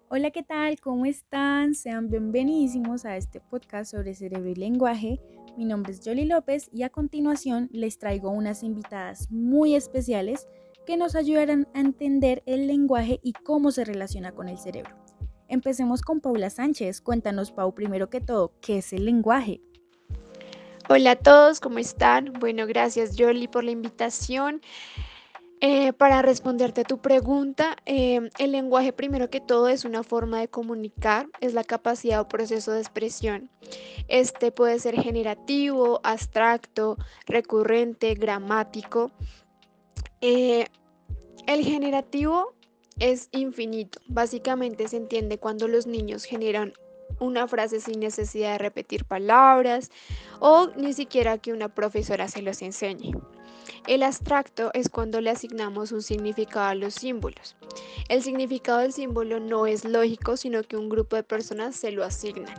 Hola, ¿qué tal? ¿Cómo están? Sean bienvenidísimos a este podcast sobre cerebro y lenguaje. Mi nombre es Yoli López y a continuación les traigo unas invitadas muy especiales que nos ayudarán a entender el lenguaje y cómo se relaciona con el cerebro. Empecemos con Paula Sánchez. Cuéntanos, Pau, primero que todo, ¿qué es el lenguaje? Hola a todos, ¿cómo están? Bueno, gracias Yoli por la invitación. Para responderte a tu pregunta, el lenguaje primero que todo es una forma de comunicar, es la capacidad o proceso de expresión. Este puede ser generativo, abstracto, recurrente, gramático. Eh, el generativo es infinito. Básicamente se entiende cuando los niños generan una frase sin necesidad de repetir palabras o ni siquiera que una profesora se los enseñe. El abstracto es cuando le asignamos un significado a los símbolos. El significado del símbolo no es lógico, sino que un grupo de personas se lo asignan.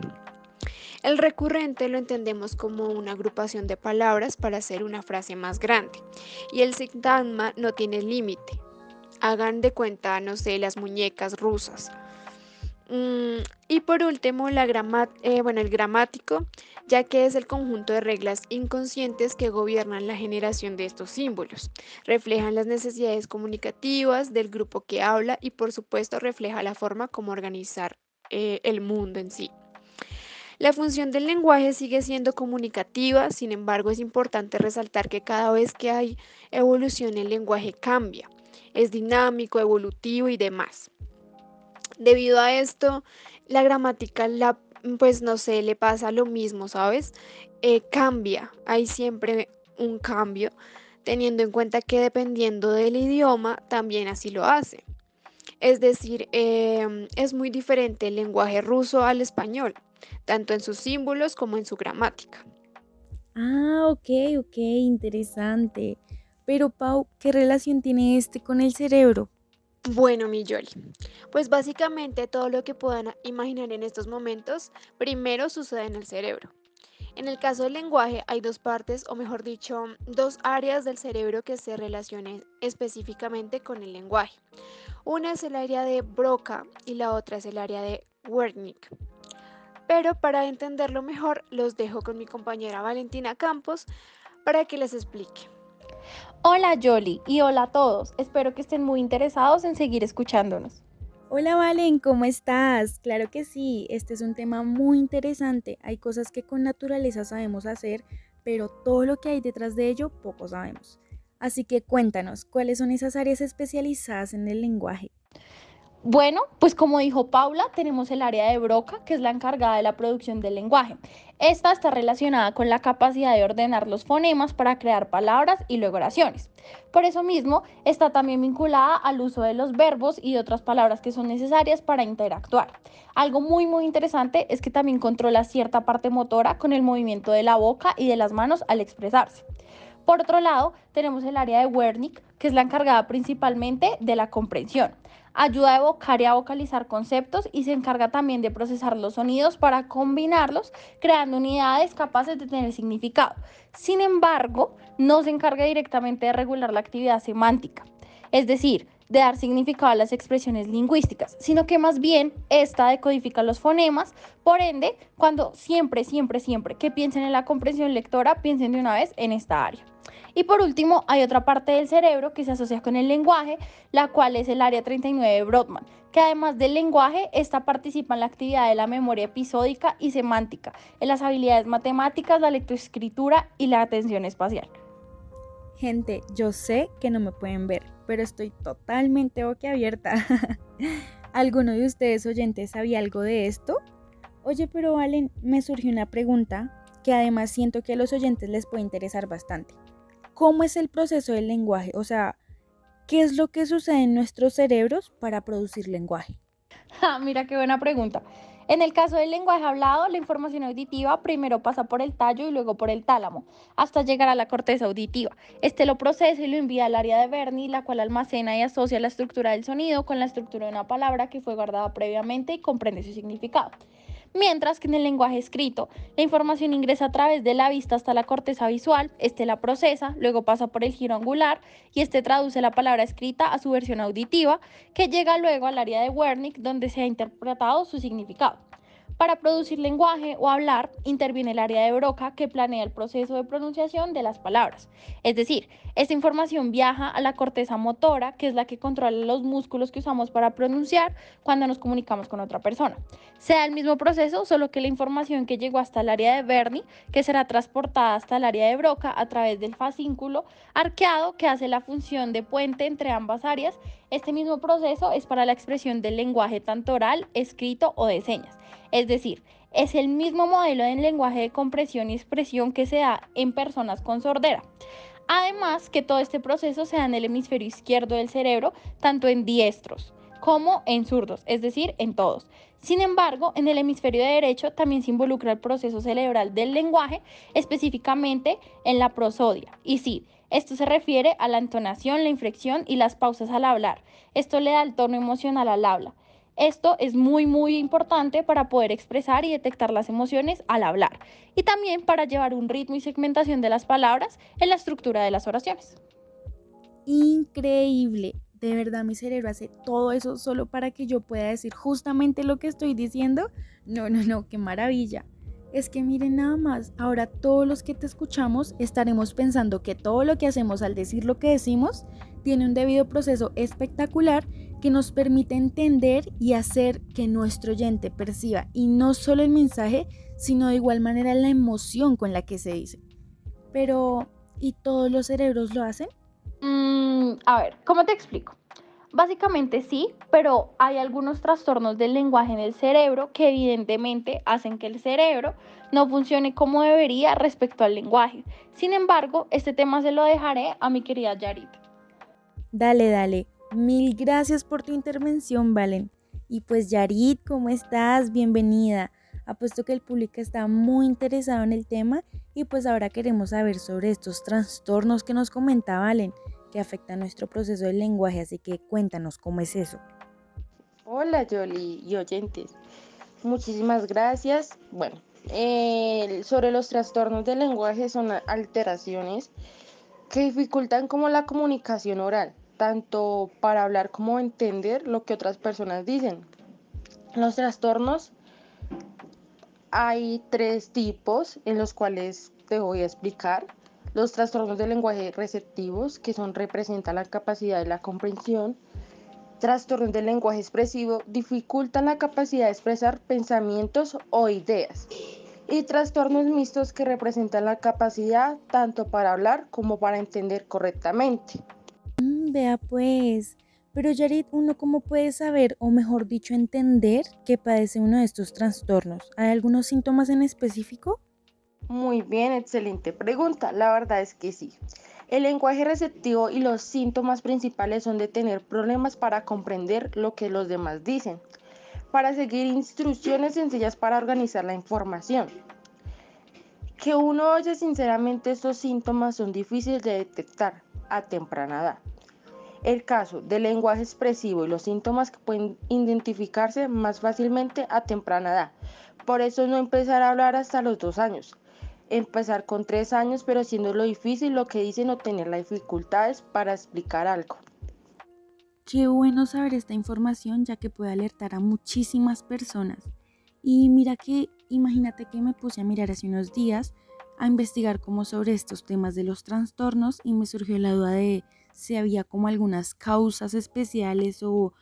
El recurrente lo entendemos como una agrupación de palabras para hacer una frase más grande. Y el sintagma no tiene límite. Hagan de cuenta, no sé, las muñecas rusas. Y por último, el gramático, ya que es el conjunto de reglas inconscientes que gobiernan la generación de estos símbolos. Reflejan las necesidades comunicativas del grupo que habla y por supuesto refleja la forma como organizar el mundo en sí. La función del lenguaje sigue siendo comunicativa, sin embargo es importante resaltar que cada vez que hay evolución el lenguaje cambia. Es dinámico, evolutivo y demás. Debido a esto, la gramática, pues no sé, le pasa lo mismo, ¿sabes? Cambia, hay siempre un cambio, teniendo en cuenta que dependiendo del idioma, también así lo hace. Es decir, es muy diferente el lenguaje ruso al español, tanto en sus símbolos como en su gramática. Ah, ok, interesante. Pero, Pau, ¿qué relación tiene este con el cerebro? Bueno, mi Yoli, pues básicamente todo lo que puedan imaginar en estos momentos, primero sucede en el cerebro. En el caso del lenguaje hay dos partes, o mejor dicho, dos áreas del cerebro que se relacionan específicamente con el lenguaje. Una es el área de Broca y la otra es el área de Wernicke. Pero para entenderlo mejor, los dejo con mi compañera Valentina Campos para que les explique. Hola Yoli y hola a todos. Espero que estén muy interesados en seguir escuchándonos. Hola Valen, ¿cómo estás? Claro que sí, este es un tema muy interesante. Hay cosas que con naturaleza sabemos hacer, pero todo lo que hay detrás de ello poco sabemos. Así que cuéntanos, ¿cuáles son esas áreas especializadas en el lenguaje? Bueno, pues como dijo Paula, tenemos el área de Broca, que es la encargada de la producción del lenguaje. Esta está relacionada con la capacidad de ordenar los fonemas para crear palabras y luego oraciones. Por eso mismo, está también vinculada al uso de los verbos y de otras palabras que son necesarias para interactuar. Algo muy interesante es que también controla cierta parte motora con el movimiento de la boca y de las manos al expresarse. Por otro lado, tenemos el área de Wernicke, que es la encargada principalmente de la comprensión. Ayuda a evocar y a vocalizar conceptos y se encarga también de procesar los sonidos para combinarlos, creando unidades capaces de tener significado. Sin embargo, no se encarga directamente de regular la actividad semántica, es decir, de dar significado a las expresiones lingüísticas, sino que más bien esta decodifica los fonemas. Por ende, cuando siempre que piensen en la comprensión lectora, piensen de una vez en esta área. Y por último, hay otra parte del cerebro que se asocia con el lenguaje, la cual es el área 39 de Brodmann, que además del lenguaje, esta participa en la actividad de la memoria episódica y semántica, en las habilidades matemáticas, la lectoescritura y la atención espacial. Gente, yo sé que no me pueden ver, pero estoy totalmente boquiabierta. ¿Alguno de ustedes oyentes sabía algo de esto? Oye, pero Valen, me surgió una pregunta que además siento que a los oyentes les puede interesar bastante. ¿Cómo es el proceso del lenguaje? O sea, ¿qué es lo que sucede en nuestros cerebros para producir lenguaje? Mira qué buena pregunta. En el caso del lenguaje hablado, la información auditiva primero pasa por el tallo y luego por el tálamo, hasta llegar a la corteza auditiva. Este lo procesa y lo envía al área de Berni, la cual almacena y asocia la estructura del sonido con la estructura de una palabra que fue guardada previamente y comprende su significado. Mientras que en el lenguaje escrito, la información ingresa a través de la vista hasta la corteza visual, este la procesa, luego pasa por el giro angular y este traduce la palabra escrita a su versión auditiva, que llega luego al área de Wernicke, donde se ha interpretado su significado. Para producir lenguaje o hablar, interviene el área de Broca, que planea el proceso de pronunciación de las palabras. Es decir, esta información viaja a la corteza motora, que es la que controla los músculos que usamos para pronunciar cuando nos comunicamos con otra persona. Se da el mismo proceso, solo que la información que llegó hasta el área de Wernicke, que será transportada hasta el área de Broca a través del fascículo arqueado, que hace la función de puente entre ambas áreas. Este mismo proceso es para la expresión del lenguaje tanto oral, escrito o de señas. Es decir, es el mismo modelo del lenguaje de compresión y expresión que se da en personas con sordera. Además, que todo este proceso se da en el hemisferio izquierdo del cerebro, tanto en diestros como en zurdos, es decir, en todos. Sin embargo, en el hemisferio derecho también se involucra el proceso cerebral del lenguaje, específicamente en la prosodia. Y sí, esto se refiere a la entonación, la inflexión y las pausas al hablar. Esto le da el tono emocional al habla. Esto es muy importante para poder expresar y detectar las emociones al hablar y también para llevar un ritmo y segmentación de las palabras en la estructura de las oraciones. Increíble. De verdad, mi cerebro hace todo eso solo para que yo pueda decir justamente lo que estoy diciendo. No, qué maravilla. Es que miren nada más, ahora todos los que te escuchamos estaremos pensando que todo lo que hacemos al decir lo que decimos tiene un debido proceso espectacular que nos permite entender y hacer que nuestro oyente perciba y no solo el mensaje, sino de igual manera la emoción con la que se dice. Pero, ¿y todos los cerebros lo hacen? A ver, ¿cómo te explico? Básicamente sí, pero hay algunos trastornos del lenguaje en el cerebro que evidentemente hacen que el cerebro no funcione como debería respecto al lenguaje. Sin embargo, este tema se lo dejaré a mi querida Yarit. Dale. Mil gracias por tu intervención, Valen. Y pues Yarit, ¿cómo estás? Bienvenida. Apuesto que el público está muy interesado en el tema y pues ahora queremos saber sobre estos trastornos que nos comenta Valen, que afectan nuestro proceso del lenguaje, así que cuéntanos cómo es eso. Hola Yoli y oyentes, muchísimas gracias. Bueno, sobre los trastornos del lenguaje son alteraciones que dificultan como la comunicación oral, tanto para hablar como entender lo que otras personas dicen. Los trastornos hay tres tipos en los cuales te voy a explicar. Los trastornos del lenguaje receptivos, que representan la capacidad de la comprensión. Trastornos del lenguaje expresivo dificultan la capacidad de expresar pensamientos o ideas. Y trastornos mixtos que representan la capacidad tanto para hablar como para entender correctamente. Vea pues, pero Yarit, ¿uno cómo puede saber, o mejor dicho, entender que padece uno de estos trastornos? ¿Hay algunos síntomas en específico? Muy bien, excelente pregunta. La verdad es que sí. El lenguaje receptivo y los síntomas principales son de tener problemas para comprender lo que los demás dicen, para seguir instrucciones sencillas para organizar la información. Que uno oye sinceramente, estos síntomas son difíciles de detectar a temprana edad. El caso del lenguaje expresivo y los síntomas que pueden identificarse más fácilmente a temprana edad. Por eso no empezar a hablar hasta los 2 años. Empezar con 3 años, pero siendo lo difícil lo que dicen o tener las dificultades para explicar algo. Qué bueno saber esta información, ya que puede alertar a muchísimas personas. Y mira que, imagínate que me puse a mirar hace unos días a investigar como sobre estos temas de los trastornos y me surgió la duda de si había como algunas causas especiales o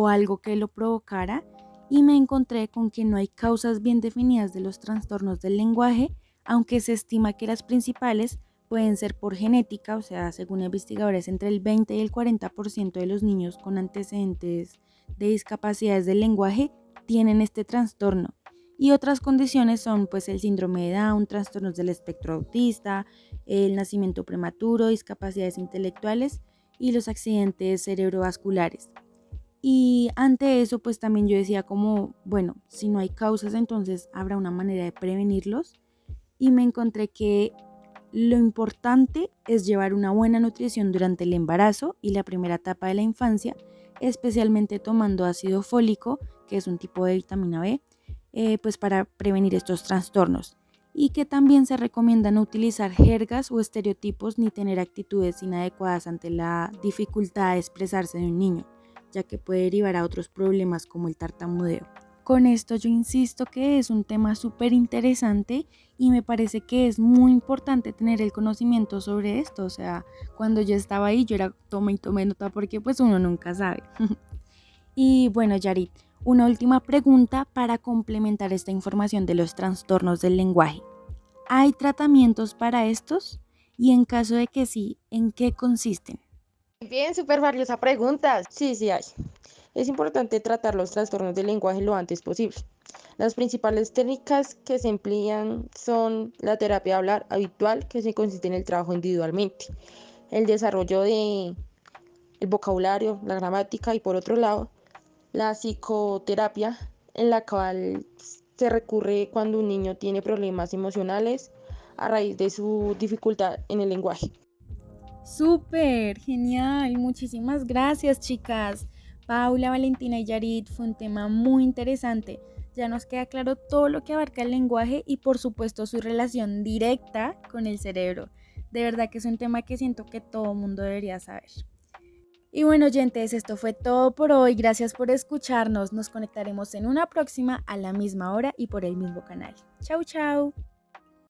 algo que lo provocara y me encontré con que no hay causas bien definidas de los trastornos del lenguaje, aunque se estima que las principales pueden ser por genética, o sea, según investigadores, entre el 20 y el 40% de los niños con antecedentes de discapacidades del lenguaje tienen este trastorno. Y otras condiciones son pues el síndrome de Down, trastornos del espectro autista, el nacimiento prematuro, discapacidades intelectuales y los accidentes cerebrovasculares. Y ante eso pues también yo decía como, bueno, si no hay causas entonces habrá una manera de prevenirlos y me encontré que lo importante es llevar una buena nutrición durante el embarazo y la primera etapa de la infancia, especialmente tomando ácido fólico, que es un tipo de vitamina B, pues para prevenir estos trastornos. Y que también se recomienda no utilizar jergas o estereotipos ni tener actitudes inadecuadas ante la dificultad de expresarse de un niño, ya que puede derivar a otros problemas como el tartamudeo. Con esto yo insisto que es un tema súper interesante y me parece que es muy importante tener el conocimiento sobre esto. O sea, cuando yo estaba ahí yo era toma y tome nota porque pues uno nunca sabe. Y bueno, Yarit, una última pregunta para complementar esta información de los trastornos del lenguaje. ¿Hay tratamientos para estos? Y en caso de que sí, ¿en qué consisten? Bien, súper valiosa pregunta. Sí, sí hay. Es importante tratar los trastornos del lenguaje lo antes posible. Las principales técnicas que se emplean son la terapia de hablar habitual, que se consiste en el trabajo individualmente, el desarrollo de el vocabulario, la gramática y por otro lado, la psicoterapia, en la cual se recurre cuando un niño tiene problemas emocionales a raíz de su dificultad en el lenguaje. Súper, genial, muchísimas gracias chicas. Paula, Valentina y Yarit, fue un tema muy interesante. Ya nos queda claro todo lo que abarca el lenguaje y por supuesto su relación directa con el cerebro. De verdad que es un tema que siento que todo mundo debería saber. Y bueno, oyentes, esto fue todo por hoy. Gracias por escucharnos. Nos conectaremos en una próxima a la misma hora y por el mismo canal. Chau, chau.